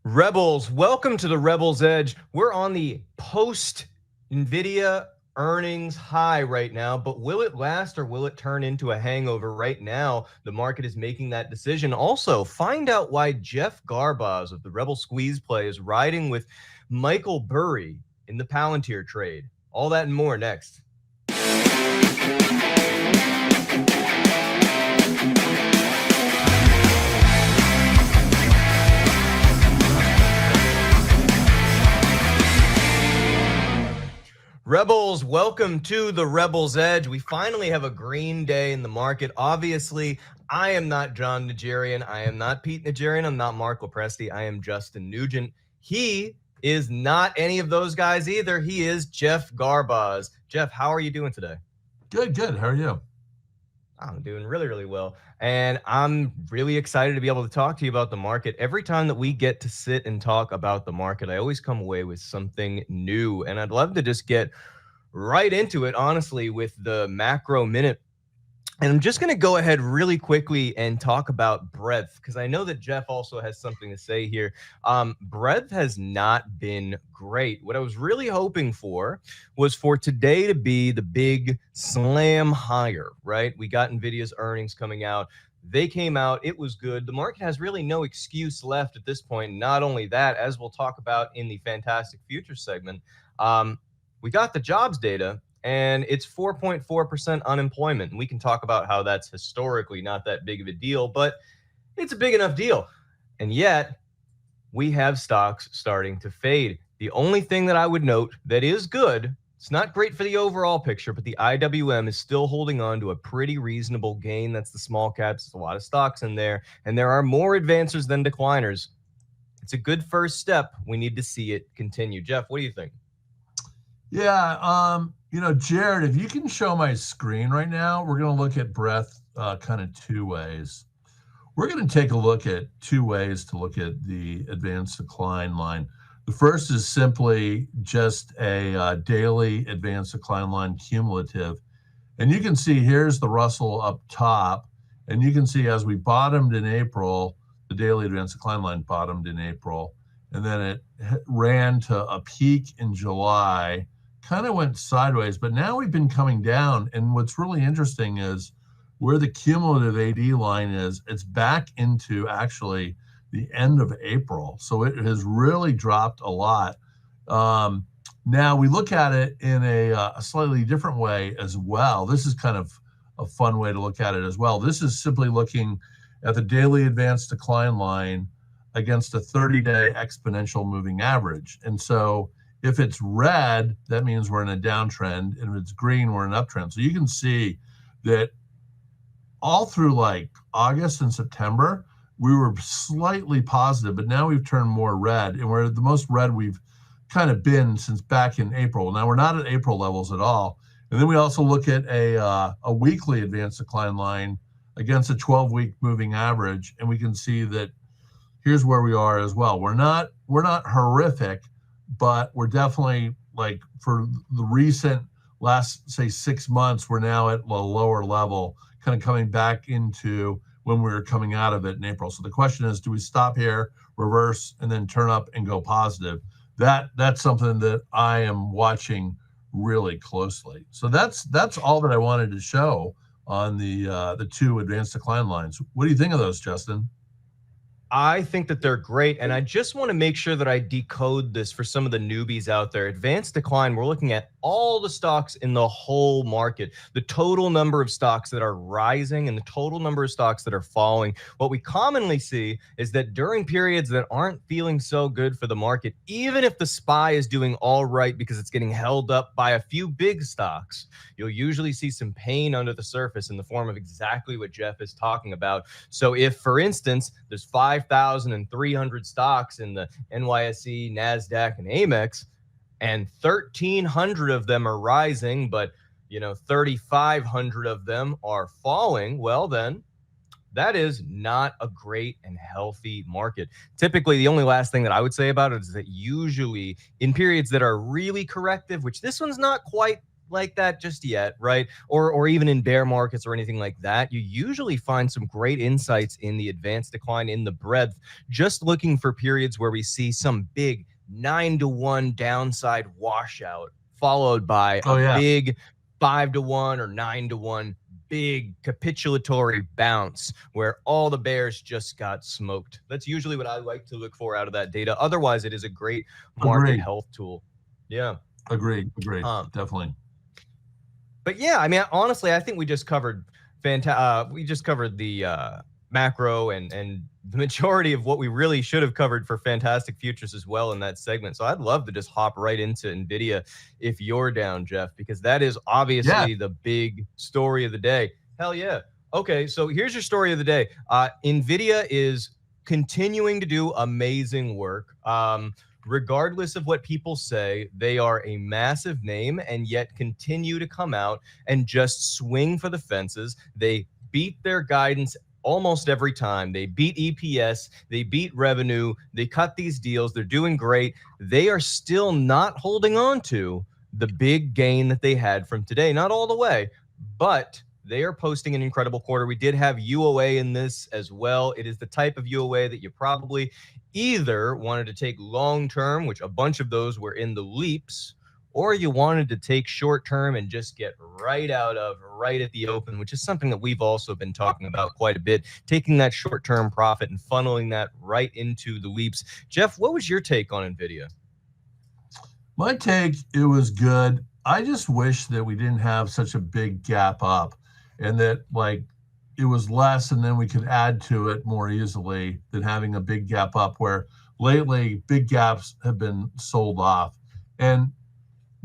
Rebels, welcome to the Rebels Edge. We're on the post NVIDIA earnings high right now, but will it last or will it turn into a hangover? Right now, the market is making that decision. Also, find out why Geoff Garbacz of the Rebel Squeeze play is riding with Michael Burry in the Palantir trade. All that and more next. Rebels, welcome to the Rebels Edge. We finally have a green day in the market. Obviously, I am not John Nigerian. I am not Pete Nigerian. I'm not Mark Lepresti. I am Justin Nugent. He is not any of those guys either. He is Geoff Garbacz. Geoff, how are you doing today? Good. How are you? I'm doing really, really well. And I'm really excited to be able to talk to you about the market. Every time that we get to sit and talk about the market, I always come away with something new. And I'd love to just get right into it, honestly, with the macro minute. And I'm just going to go ahead really quickly and talk about breadth, because I know that Geoff also has something to say here. Breadth has not been great. What I was really hoping for was for today to be the big slam higher, right? We got NVIDIA's earnings coming out. They came out. It was good. The market has really no excuse left at this point. Not only that, as we'll talk about in the Fantastic Futures segment, we got the jobs data, and it's 4.4% unemployment. And we can talk about how that's historically not that big of a deal, but it's a big enough deal. And yet, we have stocks starting to fade. The only thing that I would note that is good, it's not great for the overall picture, but the IWM is still holding on to a pretty reasonable gain. That's the small caps. There's a lot of stocks in there, and there are more advancers than decliners. It's a good first step. We need to see it continue. Geoff, what do you think? Yeah, Jared, if you can show my screen right now, we're going to look at breadth kind of two ways. We're going to take a look at two ways to look at the advanced decline line. The first is simply just a daily advanced decline line cumulative. And you can see here's the Russell up top. And you can see as we bottomed in April, the daily advanced decline line bottomed in April. And then it ran to a peak in July, kind of went sideways, but now we've been coming down. And what's really interesting is where the cumulative AD line is, it's back into actually the end of April. So it has really dropped a lot. Now we look at it in a slightly different way as well. This is kind of a fun way to look at it as well. This is simply looking at the daily advanced decline line against a 30-day exponential moving average. And so if it's red, that means we're in a downtrend. And if it's green, we're in an uptrend. So you can see that all through like August and September, we were slightly positive, but now we've turned more red. And we're the most red we've kind of been since back in April. Now we're not at April levels at all. And then we also look at a weekly advanced decline line against a 12-week moving average. And we can see that here's where we are as well. We're not horrific, but we're definitely, like, for the recent last, say, 6 months, we're now at a lower level, kind of coming back into when we were coming out of it in April. So the question is, do we stop here, reverse, and then turn up and go positive? That's something that I am watching really closely. So that's all that I wanted to show on the two advanced decline lines. What do you think of those, Justin? I think that they're great, and I just want to make sure that I decode this for some of the newbies out there. Advanced decline, we're looking at all the stocks in the whole market, the total number of stocks that are rising and the total number of stocks that are falling. What we commonly see is that during periods that aren't feeling so good for the market, even if the SPY is doing all right because it's getting held up by a few big stocks, you'll usually see some pain under the surface in the form of exactly what Geoff is talking about. So if, for instance, there's 5,300 stocks in the NYSE, NASDAQ, and Amex, and 1,300 of them are rising, but 3,500 of them are falling, well then, that is not a great and healthy market. Typically, the only last thing that I would say about it is that usually in periods that are really corrective, which this one's not quite like that just yet, right? Or even in bear markets or anything like that, you usually find some great insights in the advanced decline, in the breadth, just looking for periods where we see some big 9-to-1 downside washout, followed by Oh a yeah, big 5-to-1 or 9-to-1 big capitulatory bounce where all the bears just got smoked. That's usually what I like to look for out of that data. Otherwise, it is a great market agreed, health tool. Yeah. agreed, Um, definitely. but yeah, I mean, honestly, I think we just covered we just covered the macro and the majority of what we really should have covered for fantastic futures as well in that segment. So I'd love to just hop right into NVIDIA if you're down, Geoff, because that is Yeah, obviously the big story of the day. Hell yeah. Okay, so here's your story of the day. NVIDIA is continuing to do amazing work. Regardless of what people say, they are a massive name and yet continue to come out and just swing for the fences. They beat their guidance almost every time. They beat EPS, they beat revenue, they cut these deals, they're doing great. They are still not holding on to the big gain that they had from today. Not all the way, but they are posting an incredible quarter. We did have UOA in this as well. It is the type of UOA that you probably either wanted to take long term, which a bunch of those were in the leaps, or you wanted to take short term and just get right out of right at the open, which is something that we've also been talking about quite a bit, taking that short term profit and funneling that right into the leaps. Geoff, what was your take on NVIDIA? my take, it was good. I just wish that we didn't have such a big gap up, and that like it was less, and then we could add to it more easily than having a big gap up. Where lately big gaps have been sold off, and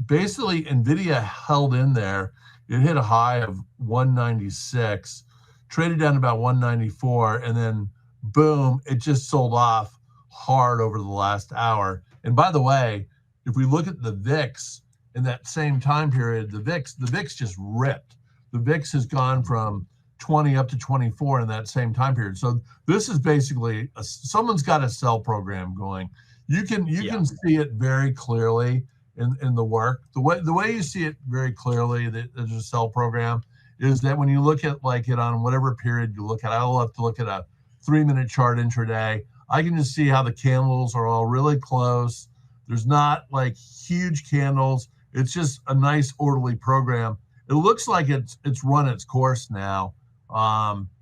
basically Nvidia held in there. It hit a high of 196, traded down to about 194, and then boom, it just sold off hard over the last hour. And by the way, if we look at the VIX in that same time period, the VIX just ripped. The VIX has gone from 20 up to 24 in that same time period. So this is basically someone's got a sell program going. You can Yeah. see it very clearly in the work. The way you see it very clearly that there's a sell program is that when you look at like it on whatever period you look at, I love to look at a 3-minute chart intraday. I can just see how the candles are all really close. There's not like huge candles. It's just a nice orderly program. It looks like it's run its course now.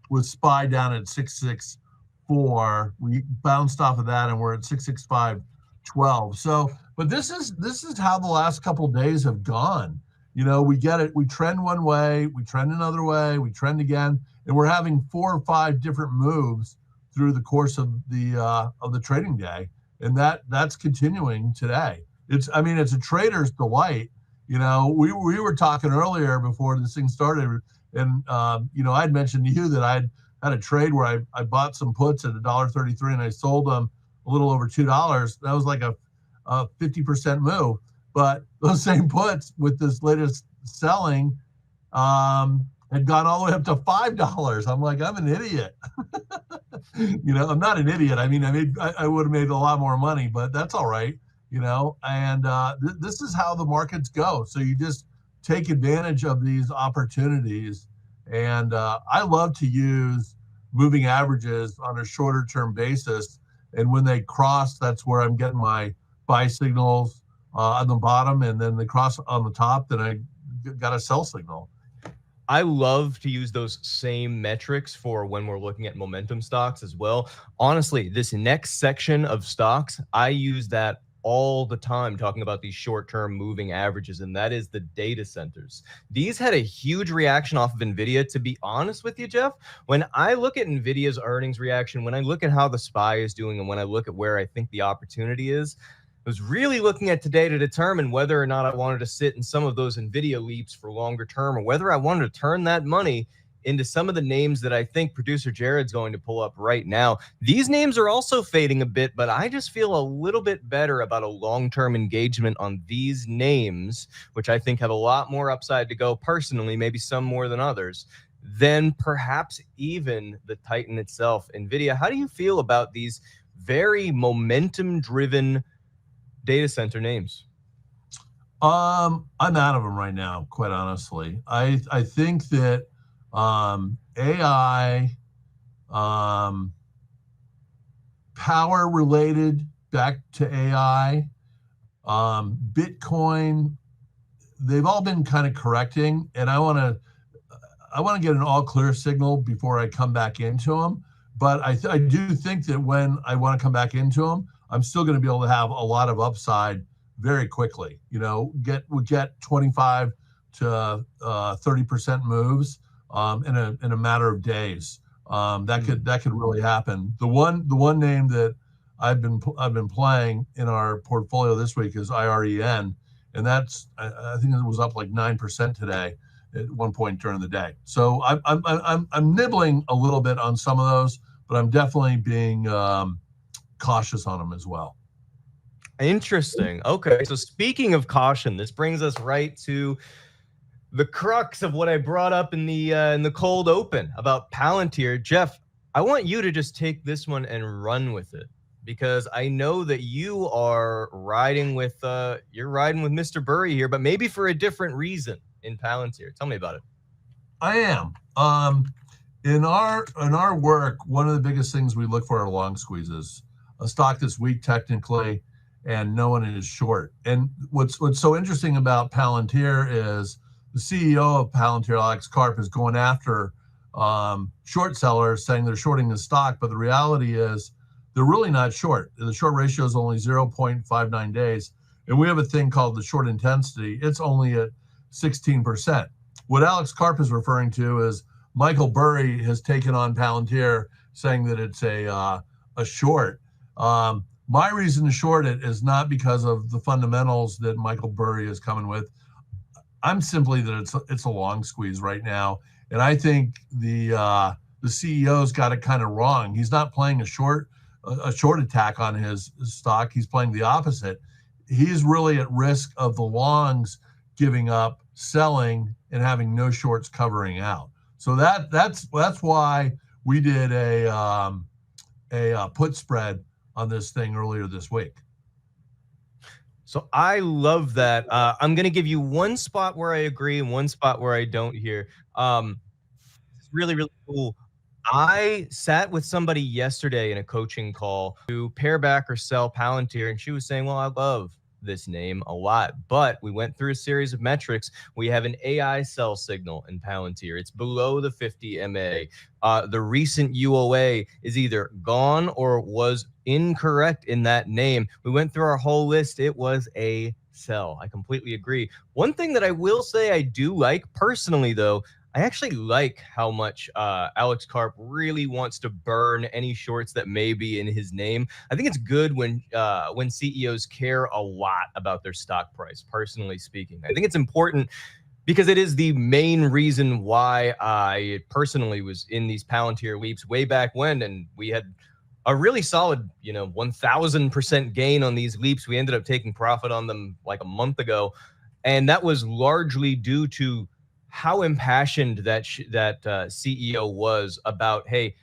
With SPY down at 664, we bounced off of that and we're at 665.12. So, but this is how the last couple of days have gone. You know, we get it. We trend one way, we trend another way, we trend again, and we're having 4 or 5 different moves through the course of the trading day, and that's continuing today. I mean, it's a trader's delight. You know, we were talking earlier before this thing started, and you know, I'd mentioned to you that I'd had a trade where I bought some puts at $1.33 and I sold them a little over $2. That was like a 50% move. But those same puts with this latest selling had gone all the way up to $5. I'm like, I'm an idiot. You know, I'm not an idiot. I mean, I would have made a lot more money, but that's all right. You know, and this is how the markets go. So you just take advantage of these opportunities. And I love to use moving averages on a shorter term basis. And when they cross, that's where I'm getting my buy signals on the bottom, and then they cross on the top, then I got a sell signal. I love to use those same metrics for when we're looking at momentum stocks as well. Honestly, this next section of stocks, I use that all the time talking about these short-term moving averages, and that is the data centers. These had a huge reaction off of NVIDIA. To be honest with you, Geoff, when I look at NVIDIA's earnings reaction, when I look at how the SPY is doing, and when I look at where I think the opportunity is, I was really looking at today to determine whether or not I wanted to sit in some of those NVIDIA leaps for longer term, or whether I wanted to turn that money into some of the names that I think producer Jared's going to pull up right now. These names are also fading a bit, but I just feel a little bit better about a long-term engagement on these names, which I think have a lot more upside to go personally, maybe some more than others, than perhaps even the Titan itself. NVIDIA, how do you feel about these very momentum-driven data center names? I'm out of them right now, quite honestly. I think that AI, power related back to AI, Bitcoin, they've all been kind of correcting, and I want to get an all clear signal before I come back into them. But I do think that when I want to come back into them, I'm still going to be able to have a lot of upside very quickly. We get 25 to 30% moves in a matter of days. That could really happen. The one name that I've been playing in our portfolio this week is IREN, and I think it was up like 9% today at one point during the day. So I'm nibbling a little bit on some of those, but I'm definitely being cautious on them as well. Interesting. Okay. So speaking of caution, this brings us right to the crux of what I brought up in the cold open about Palantir. Geoff, I want you to just take this one and run with it, because I know that you are riding with Mr. Burry here, but maybe for a different reason in Palantir. Tell me about it. I am. In our work, one of the biggest things we look for are long squeezes, a stock that's weak technically, and no one is short. And what's so interesting about Palantir is the CEO of Palantir, Alex Karp, is going after short sellers, saying they're shorting the stock, but the reality is they're really not short. The short ratio is only 0.59 days, and we have a thing called the short intensity. It's only at 16%. What Alex Karp is referring to is Michael Burry has taken on Palantir, saying that it's a short. My reason to short it is not because of the fundamentals that Michael Burry is coming with. I'm simply that it's a long squeeze right now, and I think the CEO's got it kind of wrong. He's not playing a short attack on his stock. He's playing the opposite. He's really at risk of the longs giving up, selling, and having no shorts covering out. So that's why we did a put spread on this thing earlier this week. So I love that. I'm going to give you one spot where I agree and one spot where I don't here. It's really, really cool. I sat with somebody yesterday in a coaching call to pair back or sell Palantir, and she was saying, well, I love this name a lot, but we went through a series of metrics. We have an AI sell signal in Palantir. It's below the 50 MA. The recent UOA is either gone or was incorrect in that name. We went through our whole list. It was a sell. I completely agree. One thing that I will say I do like personally, though, I actually like how much Alex Karp really wants to burn any shorts that may be in his name. I think it's good when CEOs care a lot about their stock price, personally speaking. I think it's important because it is the main reason why I personally was in these Palantir leaps way back when, and we had a really solid, 1,000% gain on these leaps. We ended up taking profit on them like a month ago, and that was largely due to how impassioned that CEO was about, hey,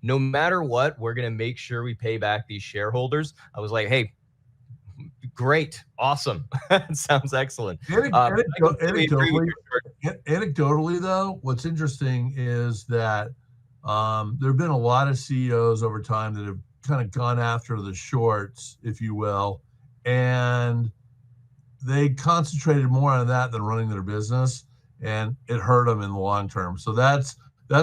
no matter what, we're going to make sure we pay back these shareholders. I was like, hey, great, awesome. Sounds excellent. Anecdotally, though, what's interesting is that there have been a lot of CEOs over time that have kind of gone after the shorts, if you will, and they concentrated more on that than running their business, and it hurt them in the long term. So that's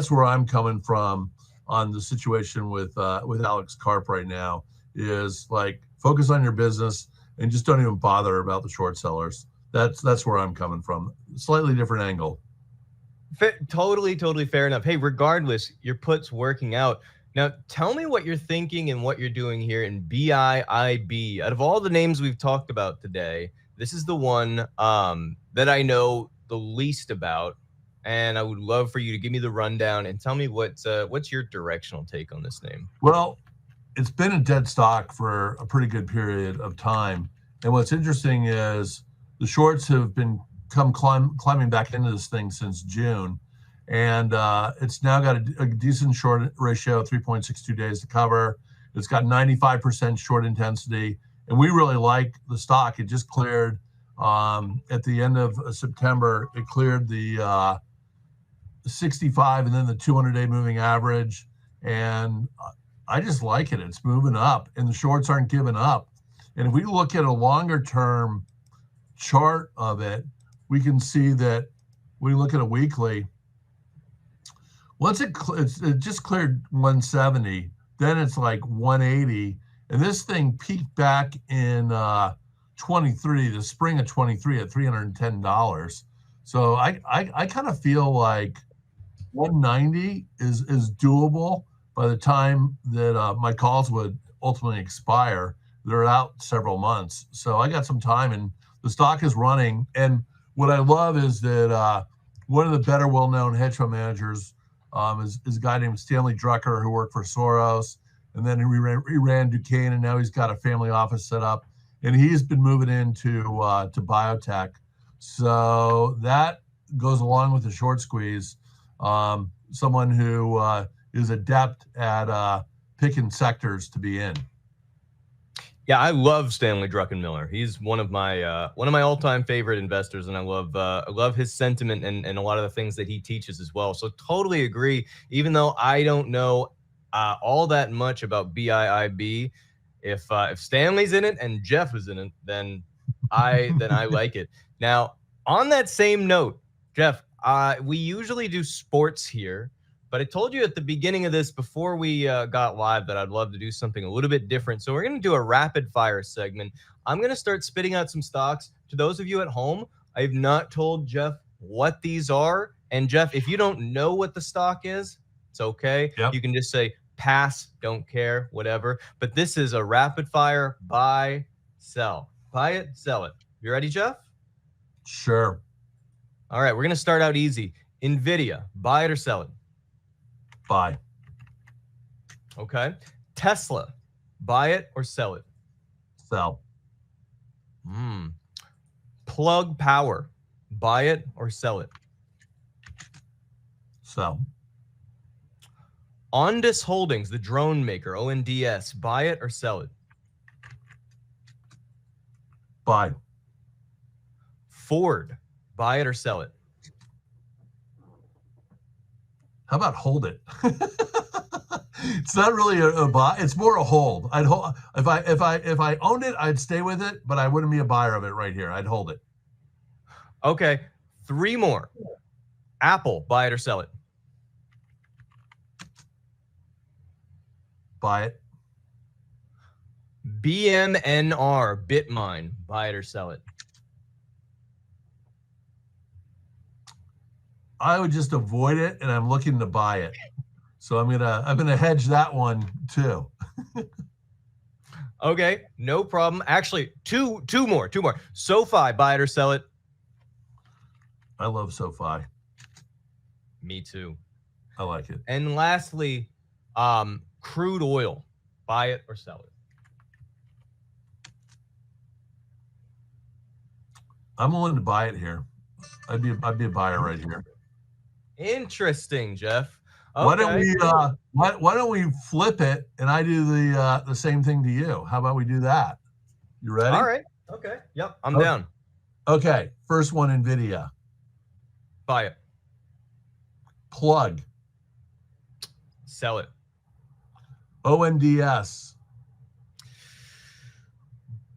where I'm coming from on the situation with Alex Karp right now, is like, focus on your business and just don't even bother about the short sellers. That's where I'm coming from. Slightly different angle. Totally fair enough. Hey, regardless, your put's working out. Now, tell me what you're thinking and what you're doing here in BIIB. Out of all the names we've talked about today, this is the one that I know the least about, and I would love for you to give me the rundown and tell me what's your directional take on this name. Well, it's been a dead stock for a pretty good period of time, and what's interesting is the shorts have been climbing back into this thing since June, and it's now got a decent short ratio, 3.62 days to cover. It's got 95% short intensity, and we really like the stock. It just cleared At the end of September, it cleared the 65 and then the 200-day moving average. And I just like it. It's moving up and the shorts aren't giving up. And if we look at a longer term chart of it, we can see that when we look at a weekly, once it just cleared 170, then it's like 180. And this thing peaked back in 23, the spring of 23 at $310. So I kind of feel like 190 is doable by the time that my calls would ultimately expire. They're out several months. So I got some time and the stock is running. And what I love is that one of the better well-known hedge fund managers is a guy named Stanley Drucker who worked for Soros. And then he ran Duquesne, and now he's got a family office set up. And he's been moving into to biotech. So that goes along with the short squeeze. Someone who is adept at picking sectors to be in. Yeah, I love Stanley Druckenmiller. He's one of my all-time favorite investors, and I love his sentiment and a lot of the things that he teaches as well. So totally agree. Even though I don't know all that much about BIIB, if Stanley's in it and Geoff is in it, then I like it. Now, on that same note, Geoff, we usually do sports here, but I told you at the beginning of this before we got live that I'd love to do something a little bit different. So we're going to do a rapid fire segment. I'm going to start spitting out some stocks. To those of you at home, I've not told Geoff what these are. And Geoff, if you don't know what the stock is, it's okay. Yep. You can just say pass, don't care, whatever. But this is a rapid fire buy, sell. Buy it, sell it. You ready, Geoff? Sure. All right, we're going to start out easy. NVIDIA, buy it or sell it? Buy. Okay. Tesla, buy it or sell it? Sell. Plug Power, buy it or sell it? Sell. Ondas Holdings, the drone maker, ONDS, buy it or sell it? Buy. Ford, buy it or sell it? How about hold it? It's not really a buy. It's more a hold. I'd hold if I owned it, I'd stay with it, but I wouldn't be a buyer of it right here. I'd hold it. Okay, 3 more. Apple, buy it or sell it? Buy it. BMNR, Bitmine, buy it or sell it? I would just avoid it, and I'm looking to buy it. So I'm gonna hedge that one too. Okay, no problem. Actually, two more. SoFi, buy it or sell it? I love SoFi. Me too. I like it. And lastly, crude oil, buy it or sell it? I'm willing to buy it here. I'd be a buyer right here. Interesting, Geoff. Okay. Why don't we flip it and I do the same thing to you? How about we do that? You ready? All right. Okay. Yep. I'm down. Okay. First one, NVIDIA. Buy it. Plug. Sell it. ONDS.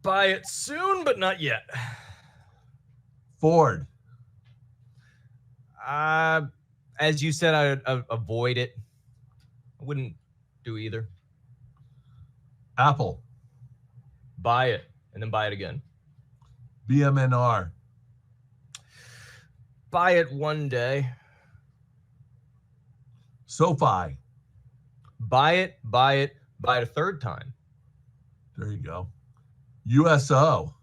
Buy it soon, but not yet. Ford. As you said, I'd avoid it. I wouldn't do either. Apple. Buy it and then buy it again. BMNR. Buy it one day. SoFi. Buy it a third time. There you go. USO.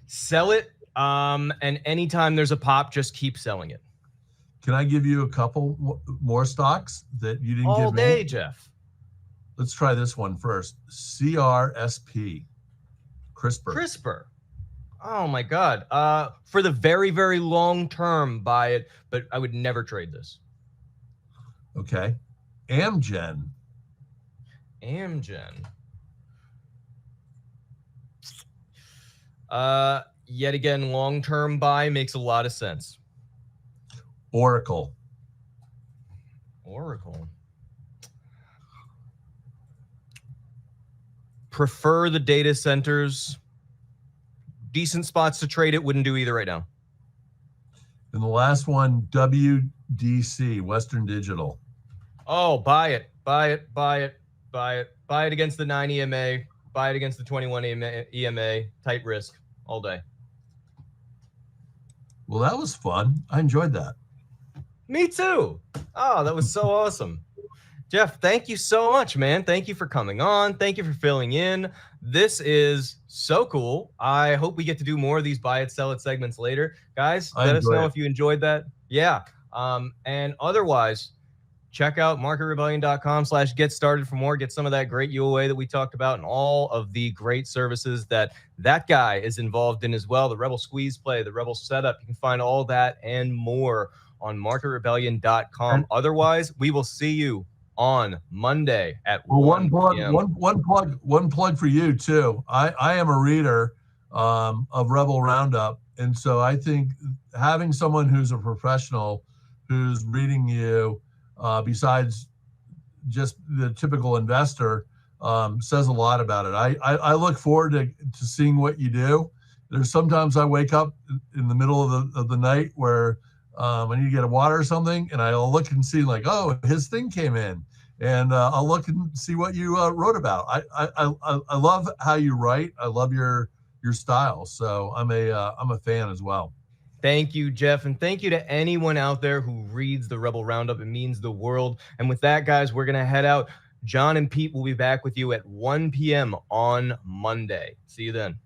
Sell it. And anytime there's a pop, just keep selling it. Can I give you a couple more stocks that you didn't give me? All day, Geoff. Let's try this one first. CRSP. CRISPR. Oh my God. For the very, very long term, buy it, but I would never trade this. Okay. Amgen. Yet again, long-term buy makes a lot of sense. Oracle. Oracle. Prefer the data centers. Decent spots to trade it. Wouldn't do either right now. And the last one, WDC, Western Digital. Oh, buy it, buy it, buy it, buy it. Buy it against the 9 EMA. Buy it against the 21 EMA. Tight risk all day. Well, that was fun. I enjoyed that. Me too. Oh, that was so awesome. Geoff, thank you so much, man. Thank you for coming on. Thank you for filling in. This is so cool. I hope we get to do more of these buy it, sell it segments later. Guys, let us know if you enjoyed that. Yeah. And otherwise, check out marketrebellion.com/get started for more. Get some of that great UOA that we talked about and all of the great services that guy is involved in as well. The Rebel Squeeze play, the Rebel setup. You can find all that and more on marketrebellion.com. Otherwise, we will see you on Monday at 1 p.m. One plug for you too. I am a reader of Rebel Roundup, and so I think having someone who's a professional who's reading you, besides just the typical investor, says a lot about it. I look forward to seeing what you do. There's sometimes I wake up in the middle of the night where I need to get a water or something, and I'll look and see like, oh, his thing came in, and I'll look and see what you wrote about. I love how you write. I love your style. So I'm a fan as well. Thank you, Geoff, and thank you to anyone out there who reads the Rebel Roundup. It means the world. And with that, guys, we're gonna head out. John and Pete will be back with you at 1 p.m. on Monday. See you then.